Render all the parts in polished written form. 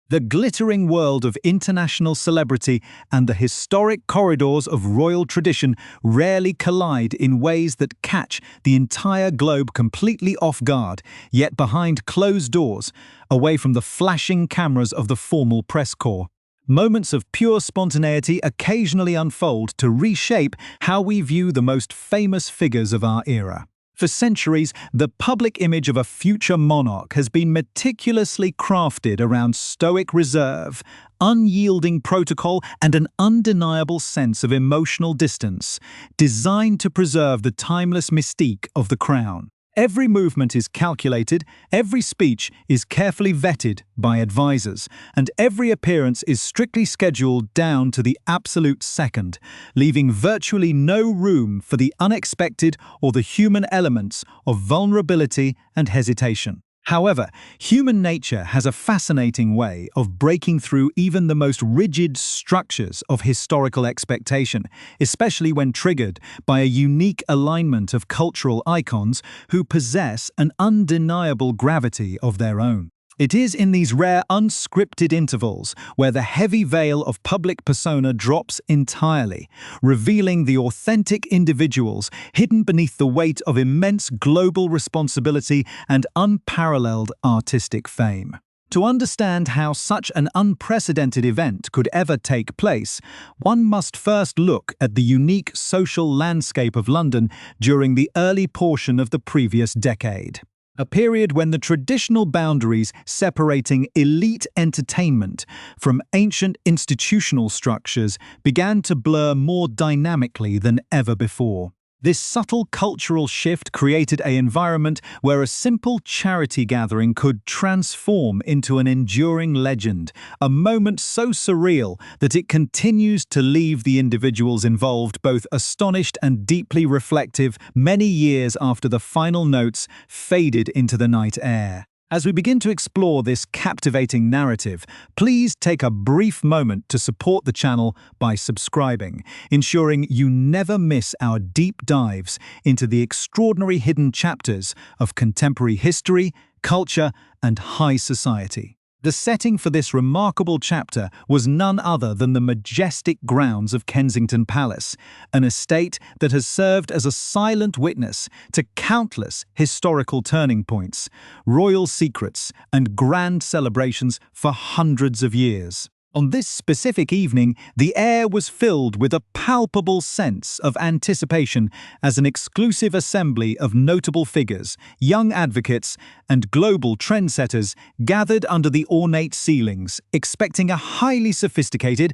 The glittering world of international celebrity and the historic corridors of royal tradition rarely collide in ways that catch the entire globe completely off guard, yet behind closed doors, away from the flashing cameras of the formal press corps. Moments of pure spontaneity occasionally unfold to reshape how we view the most famous figures of our era. For centuries, the public image of a future monarch has been meticulously crafted around stoic reserve, unyielding protocol, and an undeniable sense of emotional distance, designed to preserve the timeless mystique of the crown. Every movement is calculated, every speech is carefully vetted by advisors, and every appearance is strictly scheduled down to the absolute second, leaving virtually no room for the unexpected or the human elements of vulnerability and hesitation. However, human nature has a fascinating way of breaking through even the most rigid structures of historical expectation, especially when triggered by a unique alignment of cultural icons who possess an undeniable gravity of their own. It is in these rare unscripted intervals where the heavy veil of public persona drops entirely, revealing the authentic individuals hidden beneath the weight of immense global responsibility and unparalleled artistic fame. To understand how such an unprecedented event could ever take place, one must first look at the unique social landscape of London during the early portion of the previous decade. A period when the traditional boundaries separating elite entertainment from ancient institutional structures began to blur more dynamically than ever before. This subtle cultural shift created an environment where a simple charity gathering could transform into an enduring legend, a moment so surreal that it continues to leave the individuals involved both astonished and deeply reflective many years after the final notes faded into the night air. As we begin to explore this captivating narrative, please take a brief moment to support the channel by subscribing, ensuring you never miss our deep dives into the extraordinary hidden chapters of contemporary history, culture, and high society. The setting for this remarkable chapter was none other than the majestic grounds of Kensington Palace, an estate that has served as a silent witness to countless historical turning points, royal secrets, and grand celebrations for hundreds of years. On this specific evening, the air was filled with a palpable sense of anticipation as an exclusive assembly of notable figures, young advocates, and global trendsetters gathered under the ornate ceilings, expecting a highly sophisticated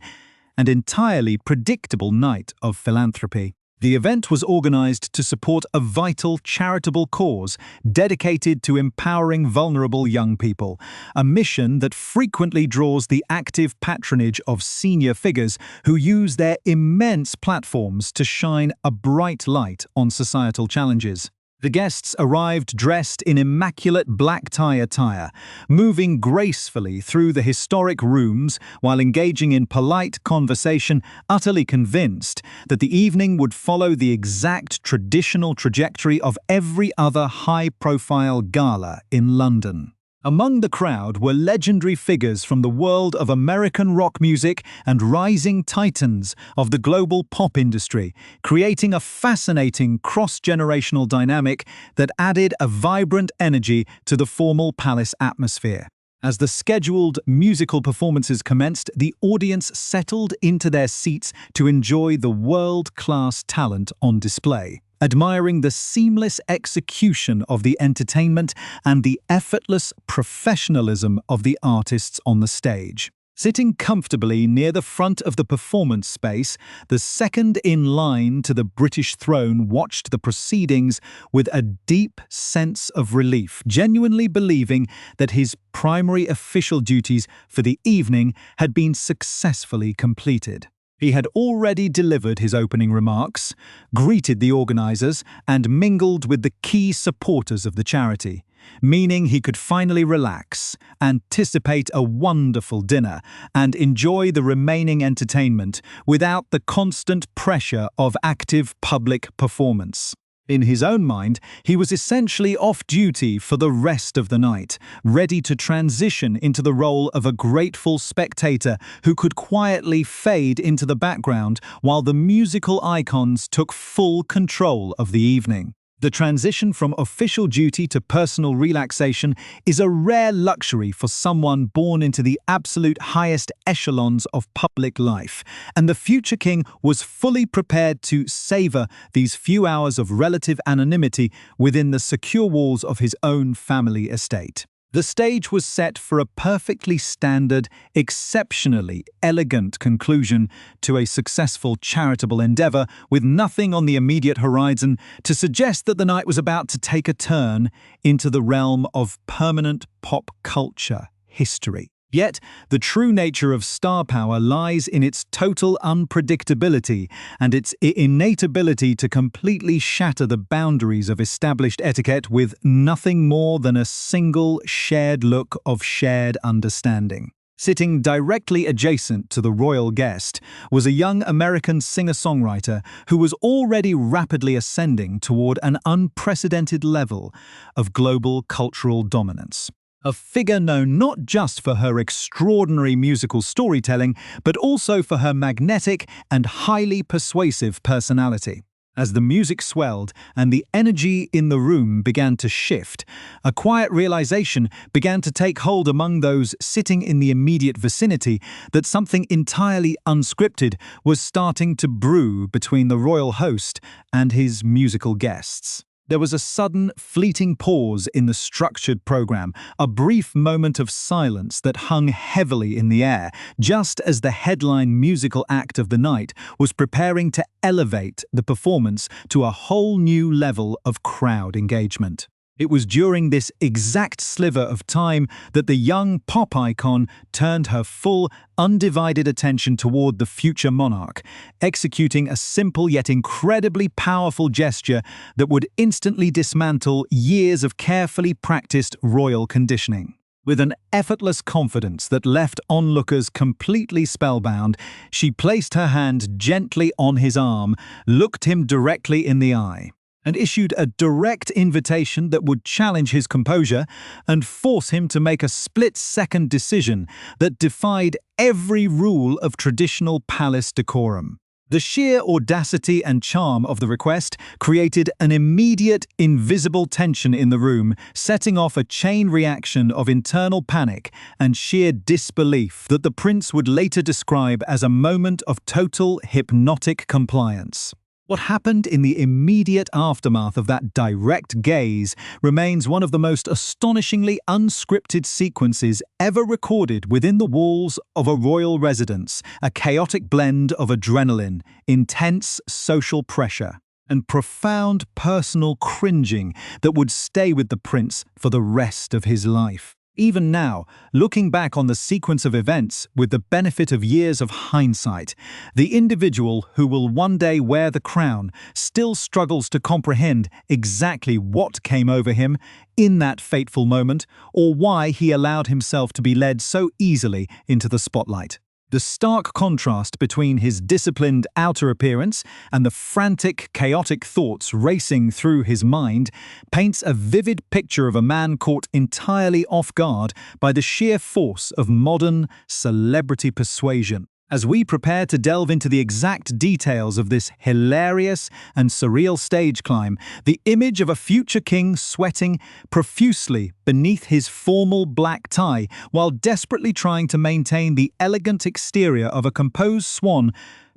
and entirely predictable night of philanthropy. The event was organized to support a vital charitable cause dedicated to empowering vulnerable young people, a mission that frequently draws the active patronage of senior figures who use their immense platforms to shine a bright light on societal challenges. The guests arrived dressed in immaculate black tie attire, moving gracefully through the historic rooms while engaging in polite conversation, utterly convinced that the evening would follow the exact traditional trajectory of every other high-profile gala in London. Among the crowd were legendary figures from the world of American rock music and rising titans of the global pop industry, creating a fascinating cross-generational dynamic that added a vibrant energy to the formal palace atmosphere. As the scheduled musical performances commenced, the audience settled into their seats to enjoy the world-class talent on display, admiring the seamless execution of the entertainment and the effortless professionalism of the artists on the stage. Sitting comfortably near the front of the performance space, the second in line to the British throne watched the proceedings with a deep sense of relief, genuinely believing that his primary official duties for the evening had been successfully completed. He had already delivered his opening remarks, greeted the organizers, and mingled with the key supporters of the charity, meaning he could finally relax, anticipate a wonderful dinner, and enjoy the remaining entertainment without the constant pressure of active public performance. In his own mind, he was essentially off duty for the rest of the night, ready to transition into the role of a grateful spectator who could quietly fade into the background while the musical icons took full control of the evening. The transition from official duty to personal relaxation is a rare luxury for someone born into the absolute highest echelons of public life, and the future king was fully prepared to savor these few hours of relative anonymity within the secure walls of his own family estate. The stage was set for a perfectly standard, exceptionally elegant conclusion to a successful charitable endeavor, with nothing on the immediate horizon to suggest that the night was about to take a turn into the realm of permanent pop culture history. Yet, the true nature of star power lies in its total unpredictability and its innate ability to completely shatter the boundaries of established etiquette with nothing more than a single shared look of shared understanding. Sitting directly adjacent to the royal guest was a young American singer-songwriter who was already rapidly ascending toward an unprecedented level of global cultural dominance. A figure known not just for her extraordinary musical storytelling, but also for her magnetic and highly persuasive personality. As the music swelled and the energy in the room began to shift, a quiet realization began to take hold among those sitting in the immediate vicinity that something entirely unscripted was starting to brew between the royal host and his musical guests. There was a sudden, fleeting pause in the structured program, a brief moment of silence that hung heavily in the air, just as the headline musical act of the night was preparing to elevate the performance to a whole new level of crowd engagement. It was during this exact sliver of time that the young pop icon turned her full, undivided attention toward the future monarch, executing a simple yet incredibly powerful gesture that would instantly dismantle years of carefully practiced royal conditioning. With an effortless confidence that left onlookers completely spellbound, she placed her hand gently on his arm, looked him directly in the eye, and issued a direct invitation that would challenge his composure and force him to make a split-second decision that defied every rule of traditional palace decorum. The sheer audacity and charm of the request created an immediate, invisible tension in the room, setting off a chain reaction of internal panic and sheer disbelief that the prince would later describe as a moment of total hypnotic compliance. What happened in the immediate aftermath of that direct gaze remains one of the most astonishingly unscripted sequences ever recorded within the walls of a royal residence, a chaotic blend of adrenaline, intense social pressure, and profound personal cringing that would stay with the prince for the rest of his life. Even now, looking back on the sequence of events with the benefit of years of hindsight, the individual who will one day wear the crown still struggles to comprehend exactly what came over him in that fateful moment, or why he allowed himself to be led so easily into the spotlight. The stark contrast between his disciplined outer appearance and the frantic, chaotic thoughts racing through his mind paints a vivid picture of a man caught entirely off guard by the sheer force of modern celebrity persuasion. As we prepare to delve into the exact details of this hilarious and surreal stage climb, the image of a future king sweating profusely beneath his formal black tie while desperately trying to maintain the elegant exterior of a composed swan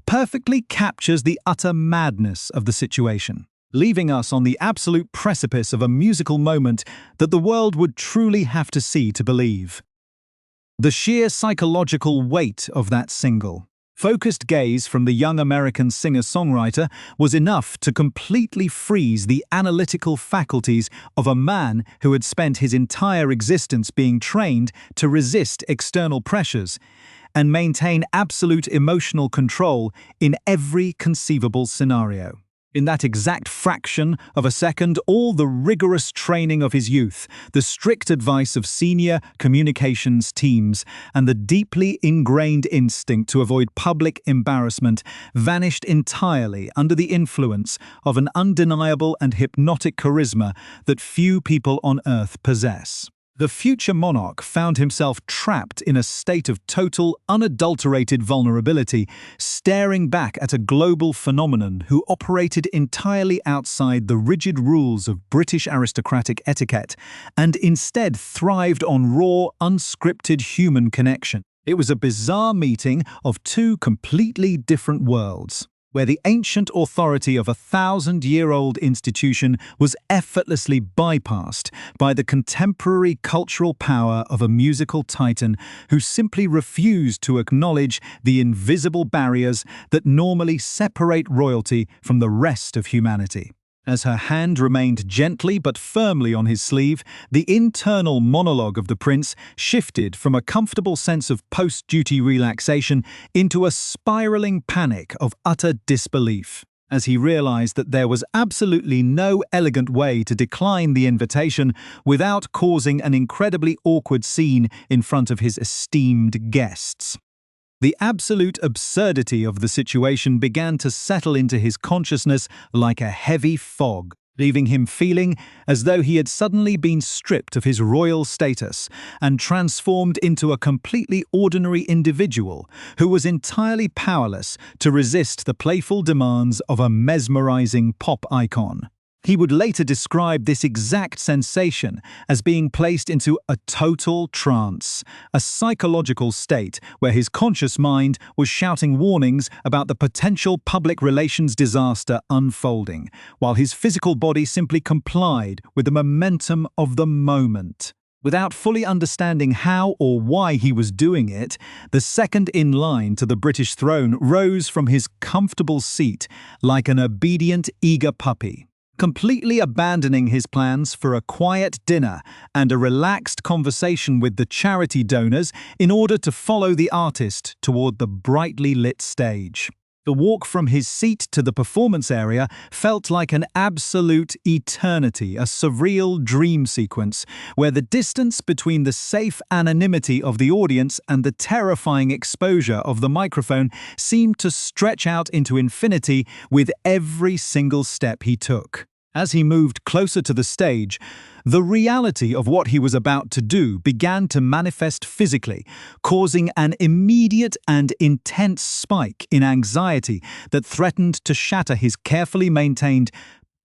perfectly captures the utter madness of the situation, leaving us on the absolute precipice of a musical moment that the world would truly have to see to believe. The sheer psychological weight of that single, focused gaze from the young American singer-songwriter was enough to completely freeze the analytical faculties of a man who had spent his entire existence being trained to resist external pressures and maintain absolute emotional control in every conceivable scenario. In that exact fraction of a second, all the rigorous training of his youth, the strict advice of senior communications teams, and the deeply ingrained instinct to avoid public embarrassment vanished entirely under the influence of an undeniable and hypnotic charisma that few people on Earth possess. The future monarch found himself trapped in a state of total, unadulterated vulnerability, staring back at a global phenomenon who operated entirely outside the rigid rules of British aristocratic etiquette and instead thrived on raw, unscripted human connection. It was a bizarre meeting of two completely different worlds, where the ancient authority of a 1,000-year-old institution was effortlessly bypassed by the contemporary cultural power of a musical titan who simply refused to acknowledge the invisible barriers that normally separate royalty from the rest of humanity. As her hand remained gently but firmly on his sleeve, the internal monologue of the prince shifted from a comfortable sense of post-duty relaxation into a spiraling panic of utter disbelief, as he realized that there was absolutely no elegant way to decline the invitation without causing an incredibly awkward scene in front of his esteemed guests. The absolute absurdity of the situation began to settle into his consciousness like a heavy fog, leaving him feeling as though he had suddenly been stripped of his royal status and transformed into a completely ordinary individual who was entirely powerless to resist the playful demands of a mesmerizing pop icon. He would later describe this exact sensation as being placed into a total trance, a psychological state where his conscious mind was shouting warnings about the potential public relations disaster unfolding, while his physical body simply complied with the momentum of the moment. Without fully understanding how or why he was doing it, the second in line to the British throne rose from his comfortable seat like an obedient, eager puppy, completely abandoning his plans for a quiet dinner and a relaxed conversation with the charity donors in order to follow the artist toward the brightly lit stage. The walk from his seat to the performance area felt like an absolute eternity, a surreal dream sequence where the distance between the safe anonymity of the audience and the terrifying exposure of the microphone seemed to stretch out into infinity with every single step he took. As he moved closer to the stage, the reality of what he was about to do began to manifest physically, causing an immediate and intense spike in anxiety that threatened to shatter his carefully maintained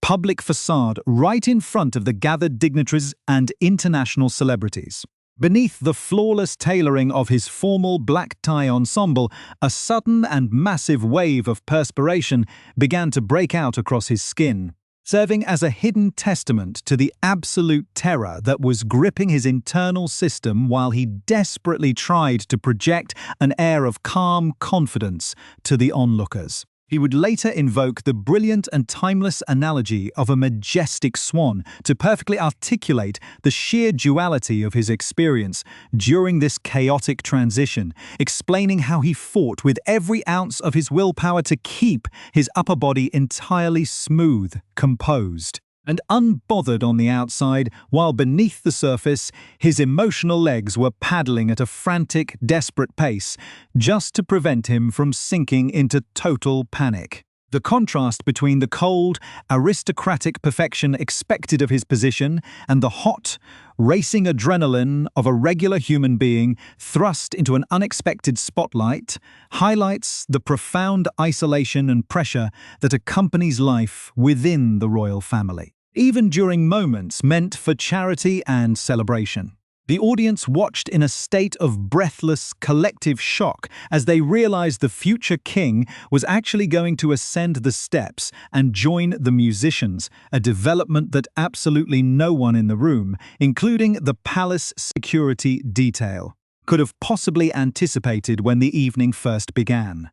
public facade right in front of the gathered dignitaries and international celebrities. Beneath the flawless tailoring of his formal black tie ensemble, a sudden and massive wave of perspiration began to break out across his skin, serving as a hidden testament to the absolute terror that was gripping his internal system while he desperately tried to project an air of calm confidence to the onlookers. He would later invoke the brilliant and timeless analogy of a majestic swan to perfectly articulate the sheer duality of his experience during this chaotic transition, explaining how he fought with every ounce of his willpower to keep his upper body entirely smooth, composed, and unbothered on the outside, while beneath the surface, his emotional legs were paddling at a frantic, desperate pace, just to prevent him from sinking into total panic. The contrast between the cold, aristocratic perfection expected of his position and the hot, racing adrenaline of a regular human being thrust into an unexpected spotlight highlights the profound isolation and pressure that accompanies life within the royal family, even during moments meant for charity and celebration. The audience watched in a state of breathless, collective shock as they realized the future king was actually going to ascend the steps and join the musicians, a development that absolutely no one in the room, including the palace security detail, could have possibly anticipated when the evening first began.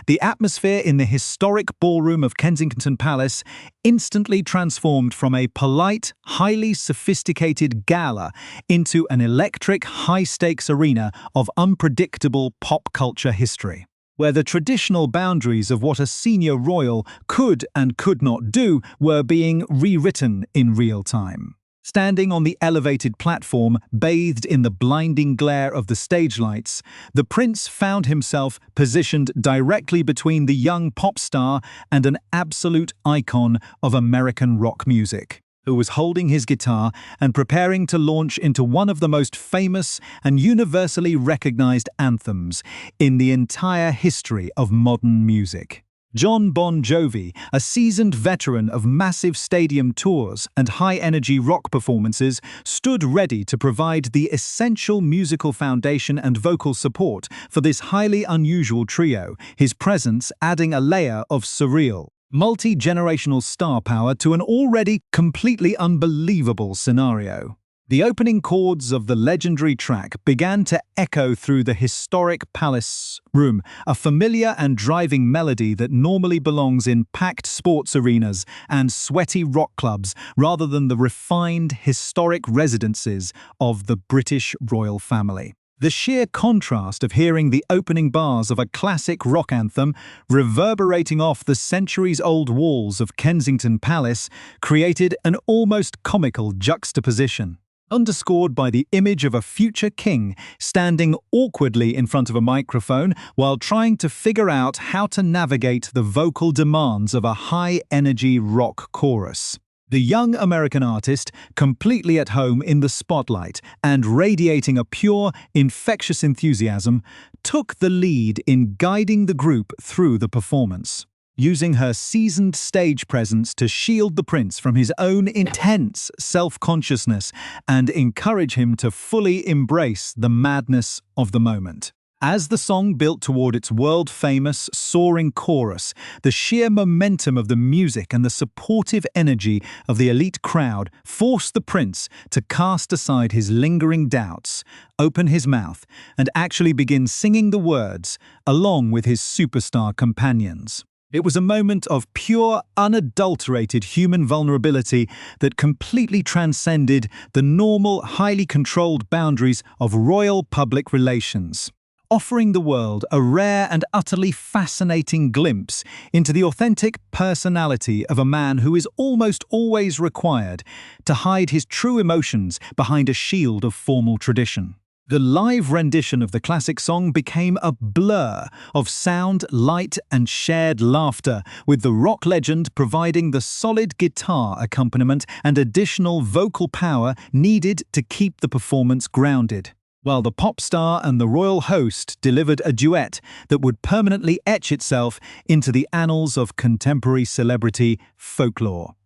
The atmosphere in the historic ballroom of Kensington Palace instantly transformed from a polite, highly sophisticated gala into an electric, high-stakes arena of unpredictable pop culture history. where the traditional boundaries of what a senior royal could and could not do were being rewritten in real time. Standing on the elevated platform, bathed in the blinding glare of the stage lights, the prince found himself positioned directly between the young pop star and an absolute icon of American rock music, who was holding his guitar and preparing to launch into one of the most famous and universally recognized anthems in the entire history of modern music. Jon Bon Jovi, a seasoned veteran of massive stadium tours and high-energy rock performances, stood ready to provide the essential musical foundation and vocal support for this highly unusual trio, his presence adding a layer of surreal, multi-generational star power to an already completely unbelievable scenario. The opening chords of the legendary track began to echo through the historic palace room, a familiar and driving melody that normally belongs in packed sports arenas and sweaty rock clubs rather than the refined, historic residences of the British royal family. The sheer contrast of hearing the opening bars of a classic rock anthem reverberating off the centuries-old walls of Kensington Palace created an almost comical juxtaposition, underscored by the image of a future king standing awkwardly in front of a microphone while trying to figure out how to navigate the vocal demands of a high-energy rock chorus. The young American artist, completely at home in the spotlight and radiating a pure, infectious enthusiasm, took the lead in guiding the group through the performance, using her seasoned stage presence to shield the prince from his own intense self-consciousness and encourage him to fully embrace the madness of the moment. As the song built toward its world-famous, soaring chorus, the sheer momentum of the music and the supportive energy of the elite crowd forced the prince to cast aside his lingering doubts, open his mouth, and actually begin singing the words along with his superstar companions. It was a moment of pure, unadulterated human vulnerability that completely transcended the normal, highly controlled boundaries of royal public relations, offering the world a rare and utterly fascinating glimpse into the authentic personality of a man who is almost always required to hide his true emotions behind a shield of formal tradition. The live rendition of the classic song became a blur of sound, light, and shared laughter, with the rock legend providing the solid guitar accompaniment and additional vocal power needed to keep the performance grounded, while the pop star and the royal host delivered a duet that would permanently etch itself into the annals of contemporary celebrity folklore.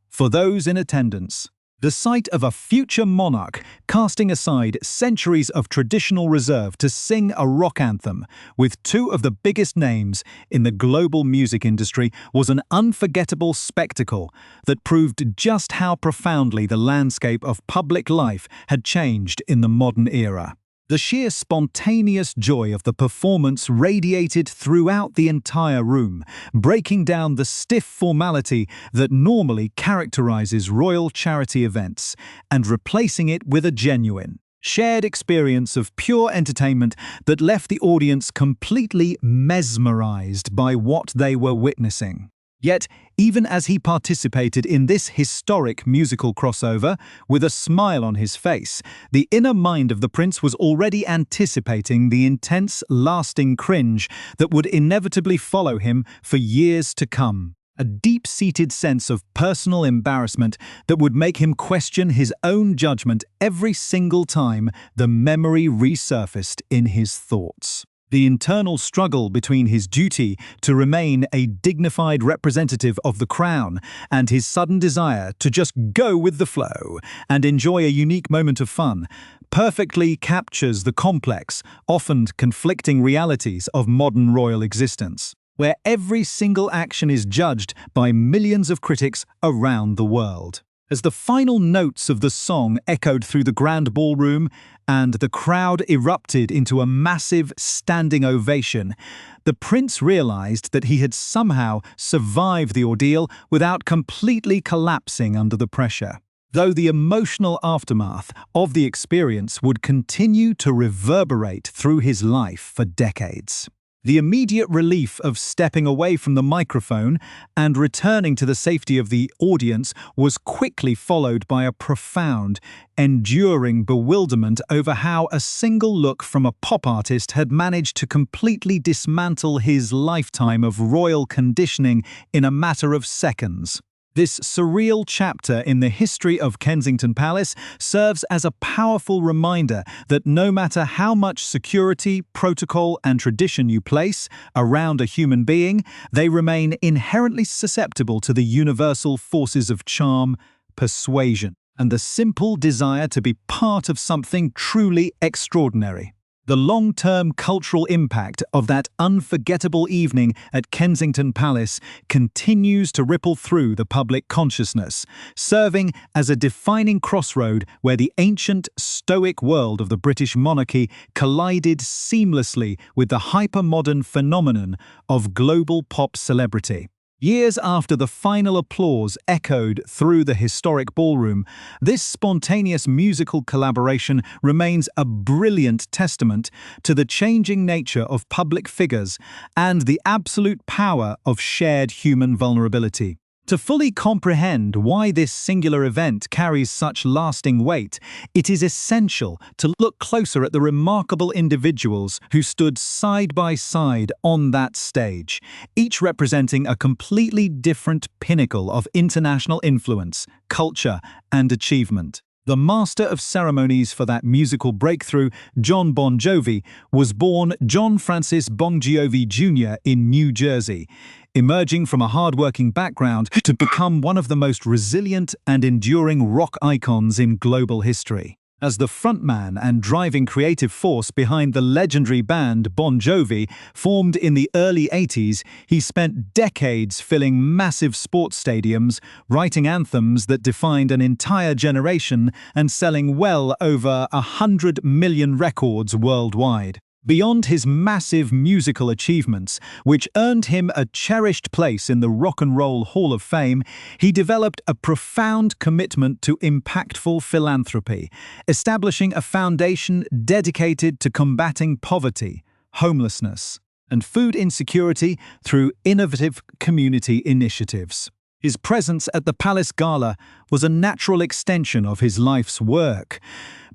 For those in attendance, the sight of a future monarch casting aside centuries of traditional reserve to sing a rock anthem with two of the biggest names in the global music industry was an unforgettable spectacle that proved just how profoundly the landscape of public life had changed in the modern era. The sheer spontaneous joy of the performance radiated throughout the entire room, breaking down the stiff formality that normally characterizes royal charity events and replacing it with a genuine, shared experience of pure entertainment that left the audience completely mesmerized by what they were witnessing. Yet, even as he participated in this historic musical crossover, with a smile on his face, the inner mind of the prince was already anticipating the intense, lasting cringe that would inevitably follow him for years to come. A deep-seated sense of personal embarrassment that would make him question his own judgment every single time the memory resurfaced in his thoughts. The internal struggle between his duty to remain a dignified representative of the crown and his sudden desire to just go with the flow and enjoy a unique moment of fun perfectly captures the complex, often conflicting realities of modern royal existence, where every single action is judged by millions of critics around the world. As the final notes of the song echoed through the grand ballroom and the crowd erupted into a massive standing ovation, the prince realized that he had somehow survived the ordeal without completely collapsing under the pressure, though the emotional aftermath of the experience would continue to reverberate through his life for decades. The immediate relief of stepping away from the microphone and returning to the safety of the audience was quickly followed by a profound, enduring bewilderment over how a single look from a pop artist had managed to completely dismantle his lifetime of royal conditioning in a matter of seconds. This surreal chapter in the history of Kensington Palace serves as a powerful reminder that no matter how much security, protocol, and tradition you place around a human being, they remain inherently susceptible to the universal forces of charm, persuasion, and the simple desire to be part of something truly extraordinary. The long-term cultural impact of that unforgettable evening at Kensington Palace continues to ripple through the public consciousness, serving as a defining crossroad where the ancient, stoic world of the British monarchy collided seamlessly with the hyper-modern phenomenon of global pop celebrity. Years after the final applause echoed through the historic ballroom, this spontaneous musical collaboration remains a brilliant testament to the changing nature of public figures and the absolute power of shared human vulnerability. To fully comprehend why this singular event carries such lasting weight, it is essential to look closer at the remarkable individuals who stood side by side on that stage, each representing a completely different pinnacle of international influence, culture, and achievement. The master of ceremonies for that musical breakthrough, John Bon Jovi, was born John Francis Bon Jovi Jr. in New Jersey, emerging from a hard-working background to become one of the most resilient and enduring rock icons in global history. As the frontman and driving creative force behind the legendary band Bon Jovi, formed in the early 80s, he spent decades filling massive sports stadiums, writing anthems that defined an entire generation, and selling well over 100 million records worldwide. Beyond his massive musical achievements, which earned him a cherished place in the Rock and Roll Hall of Fame, he developed a profound commitment to impactful philanthropy, establishing a foundation dedicated to combating poverty, homelessness, and food insecurity through innovative community initiatives. His presence at the Palace Gala was a natural extension of his life's work,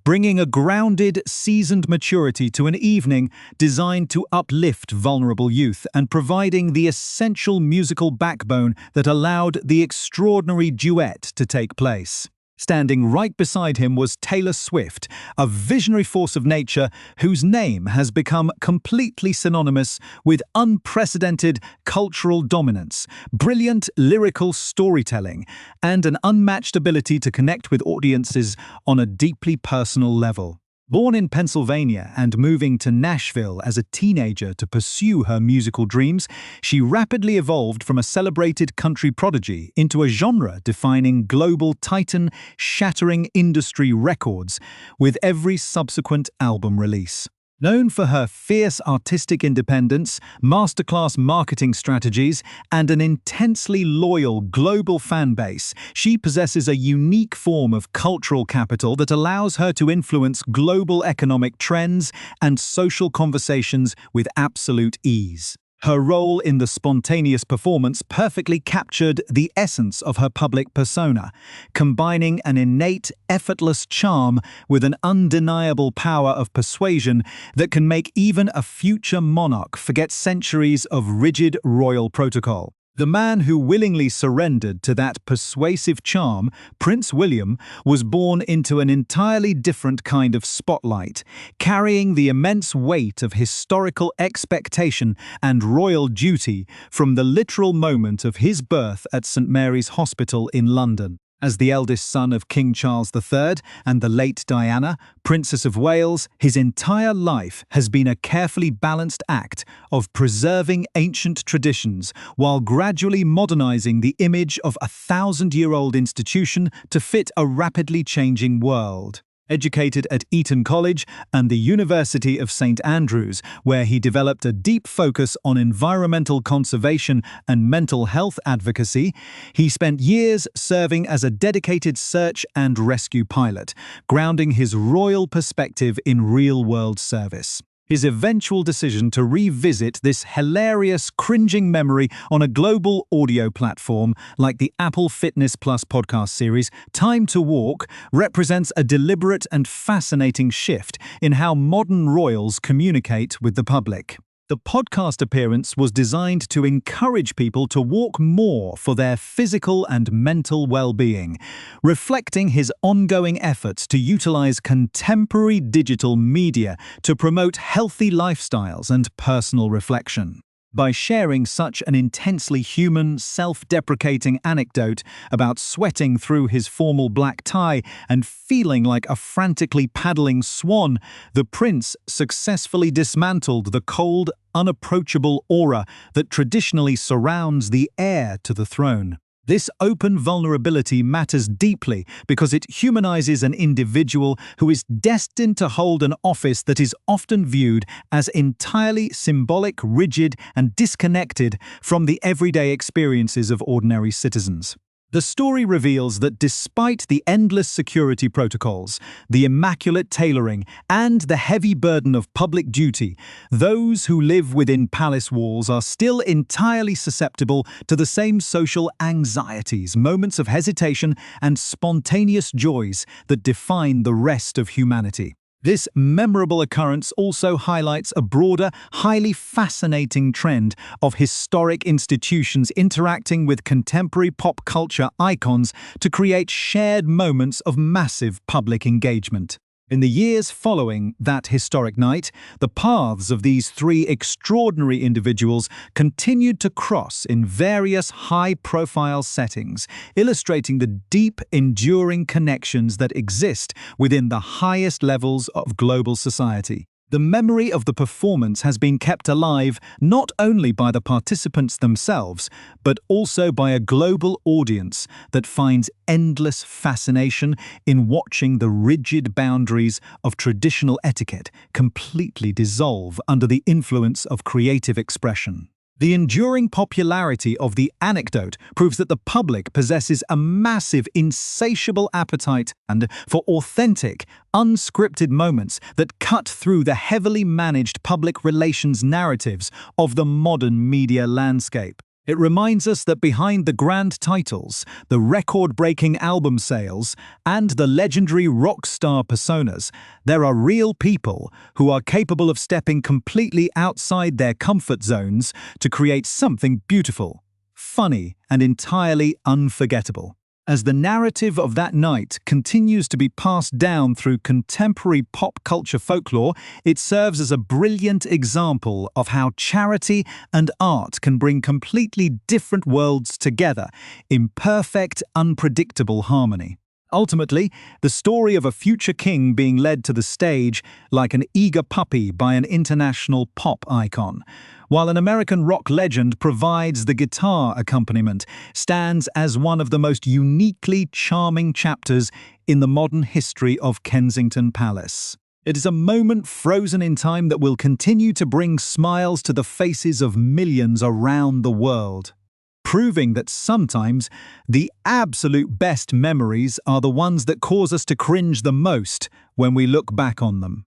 bringing a grounded, seasoned maturity to an evening designed to uplift vulnerable youth and providing the essential musical backbone that allowed the extraordinary duet to take place. Standing right beside him was Taylor Swift, a visionary force of nature whose name has become completely synonymous with unprecedented cultural dominance, brilliant lyrical storytelling, and an unmatched ability to connect with audiences on a deeply personal level. Born in Pennsylvania and moving to Nashville as a teenager to pursue her musical dreams, she rapidly evolved from a celebrated country prodigy into a genre-defining global titan, shattering industry records with every subsequent album release. Known for her fierce artistic independence, masterclass marketing strategies, and an intensely loyal global fan base, she possesses a unique form of cultural capital that allows her to influence global economic trends and social conversations with absolute ease. Her role in the spontaneous performance perfectly captured the essence of her public persona, combining an innate, effortless charm with an undeniable power of persuasion that can make even a future monarch forget centuries of rigid royal protocol. The man who willingly surrendered to that persuasive charm, Prince William, was born into an entirely different kind of spotlight, carrying the immense weight of historical expectation and royal duty from the literal moment of his birth at St. Mary's Hospital in London. As the eldest son of King Charles III and the late Diana, Princess of Wales, his entire life has been a carefully balanced act of preserving ancient traditions while gradually modernizing the image of a thousand-year-old institution to fit a rapidly changing world. Educated at Eton College and the University of St. Andrews, where he developed a deep focus on environmental conservation and mental health advocacy, he spent years serving as a dedicated search and rescue pilot, grounding his royal perspective in real-world service. His eventual decision to revisit this hilarious, cringing memory on a global audio platform like the Apple Fitness Plus podcast series, Time to Walk, represents a deliberate and fascinating shift in how modern royals communicate with the public. The podcast appearance was designed to encourage people to walk more for their physical and mental well-being, reflecting his ongoing efforts to utilize contemporary digital media to promote healthy lifestyles and personal reflection. By sharing such an intensely human, self-deprecating anecdote about sweating through his formal black tie and feeling like a frantically paddling swan, the prince successfully dismantled the cold, unapproachable aura that traditionally surrounds the heir to the throne. This open vulnerability matters deeply because it humanizes an individual who is destined to hold an office that is often viewed as entirely symbolic, rigid, and disconnected from the everyday experiences of ordinary citizens. The story reveals that despite the endless security protocols, the immaculate tailoring, and the heavy burden of public duty, those who live within palace walls are still entirely susceptible to the same social anxieties, moments of hesitation, and spontaneous joys that define the rest of humanity. This memorable occurrence also highlights a broader, highly fascinating trend of historic institutions interacting with contemporary pop culture icons to create shared moments of massive public engagement. In the years following that historic night, the paths of these three extraordinary individuals continued to cross in various high-profile settings, illustrating the deep, enduring connections that exist within the highest levels of global society. The memory of the performance has been kept alive not only by the participants themselves, but also by a global audience that finds endless fascination in watching the rigid boundaries of traditional etiquette completely dissolve under the influence of creative expression. The enduring popularity of the anecdote proves that the public possesses a massive, insatiable appetite for authentic, unscripted moments that cut through the heavily managed public relations narratives of the modern media landscape. It reminds us that behind the grand titles, the record-breaking album sales, and the legendary rock star personas, there are real people who are capable of stepping completely outside their comfort zones to create something beautiful, funny, and entirely unforgettable. As the narrative of that night continues to be passed down through contemporary pop culture folklore, it serves as a brilliant example of how charity and art can bring completely different worlds together in perfect, unpredictable harmony. Ultimately, the story of a future king being led to the stage like an eager puppy by an international pop icon, while an American rock legend provides the guitar accompaniment, stands as one of the most uniquely charming chapters in the modern history of Kensington Palace. It is a moment frozen in time that will continue to bring smiles to the faces of millions around the world, proving that sometimes the absolute best memories are the ones that cause us to cringe the most when we look back on them.